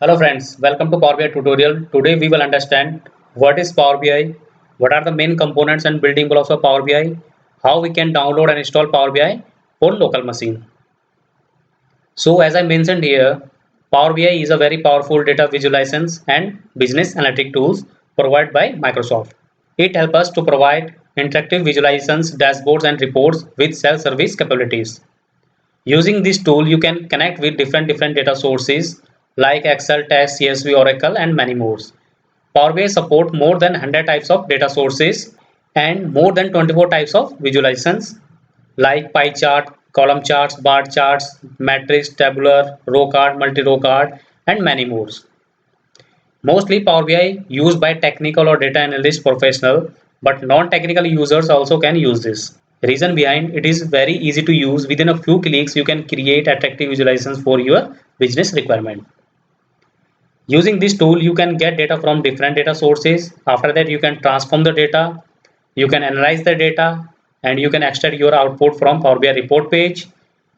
Hello friends, welcome to Power BI tutorial. Today we will understand what is Power BI, what are the main components and building blocks of Power BI, how we can download and install Power BI for local machine. So as I mentioned here, Power BI is a very powerful data visualizations and business analytic tools provided by Microsoft. It helps us to provide interactive visualizations, dashboards and reports with self-service capabilities. Using this tool, you can connect with different data sources like Excel, text, CSV, Oracle, and many more. Power BI support more than 100 types of data sources and more than 24 types of visualizations like pie chart, column charts, bar charts, matrix, tabular, row card, multi-row card, and many more. Mostly Power BI used by technical or data analyst professional, but non-technical users also can use this. Reason behind it is very easy to use. Within a few clicks, you can create attractive visualizations for your business requirement. Using this tool, you can get data from different data sources. After that, you can transform the data, you can analyze the data, and you can extract your output from Power BI report page.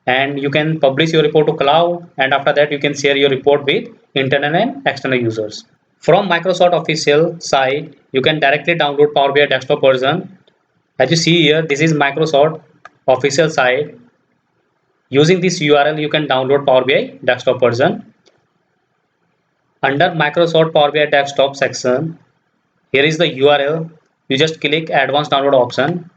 And you can publish your report to cloud. And after that, you can share your report with internal and external users. From Microsoft official site, you can directly download Power BI desktop version. As you see here, this is Microsoft official site. Using this URL, you can download Power BI desktop version. Under Microsoft Power BI desktop section, here is the URL. You just click advanced download option,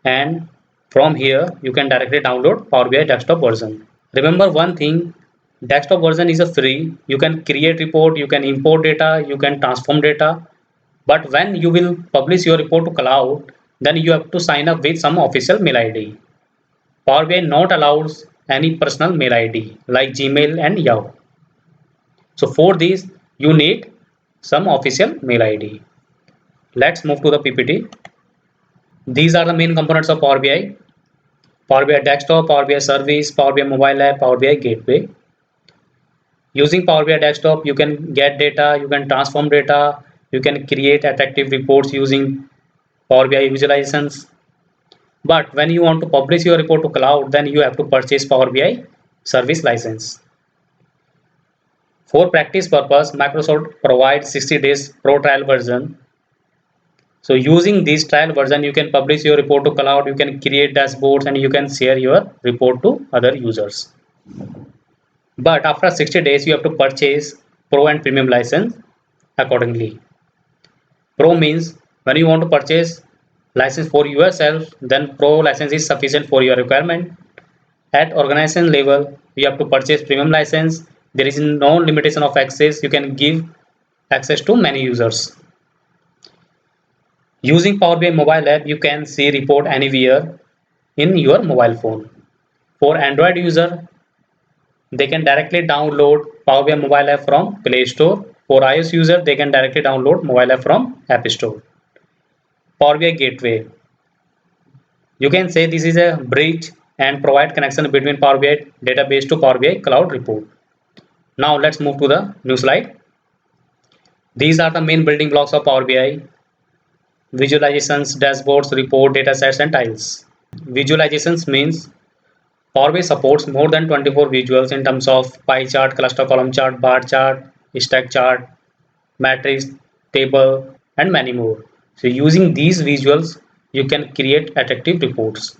and from here you can directly download Power BI desktop version. Remember one thing, desktop version is a free. You can create report, you can import data, you can transform data. But when you will publish your report to cloud, then you have to sign up with some official mail ID. Power BI not allows any personal mail ID like Gmail and Yahoo. So for this, you need some official mail ID. Let's move to the PPT. These are the main components of Power BI. Power BI Desktop, Power BI Service, Power BI Mobile App, Power BI Gateway. Using Power BI Desktop, you can get data, you can transform data, you can create attractive reports using Power BI visualizations. But when you want to publish your report to cloud, then you have to purchase Power BI service license. For practice purpose, Microsoft provides 60 days pro trial version. So using this trial version, you can publish your report to cloud, you can create dashboards, and you can share your report to other users. But after 60 days, you have to purchase pro and premium license accordingly. Pro means when you want to purchase license for yourself, then pro license is sufficient for your requirement. At organization level, you have to purchase premium license. There is no limitation of access. You can give access to many users. Using Power BI mobile app, you can see report anywhere in your mobile phone. For Android user, they can directly download Power BI mobile app from Play Store. For iOS user, they can directly download mobile app from App Store. Power BI Gateway. You can say this is a bridge and provide connection between Power BI database to Power BI cloud report. Now let's move to the new slide. These are the main building blocks of Power BI: visualizations, dashboards, report, datasets, and tiles. Visualizations means Power BI supports more than 24 visuals in terms of pie chart, cluster column chart, bar chart, stack chart, matrix, table, and many more. So using these visuals, you can create attractive reports.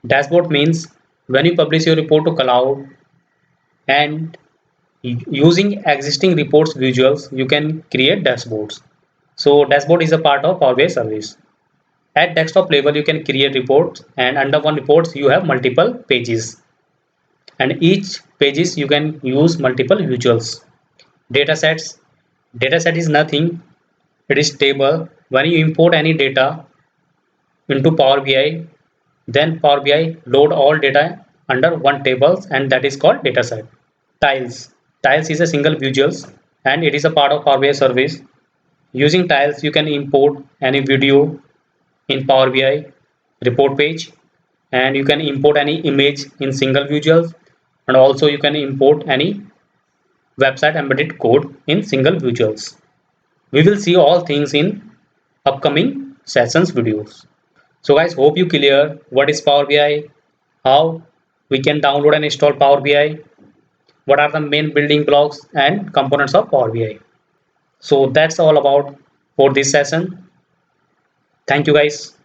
Dashboard means when you publish your report to cloud and using existing reports visuals, you can create dashboards. So dashboard is a part of Power BI service. At desktop level, you can create reports, and under one reports, you have multiple pages. And each pages you can use multiple visuals. Datasets. Dataset is nothing. It is table. When you import any data into Power BI, then Power BI load all data under one table, and that is called dataset. Tiles. Tiles is a single visuals and it is a part of Power BI service. Using tiles, you can import any video in Power BI report page, and you can import any image in single visuals, and also you can import any website embedded code in single visuals. We will see all things in upcoming sessions videos. So guys, hope you clear what is Power BI, how we can download and install Power BI. what are the main building blocks and components of Power BI. So that's all about for this session. Thank you guys.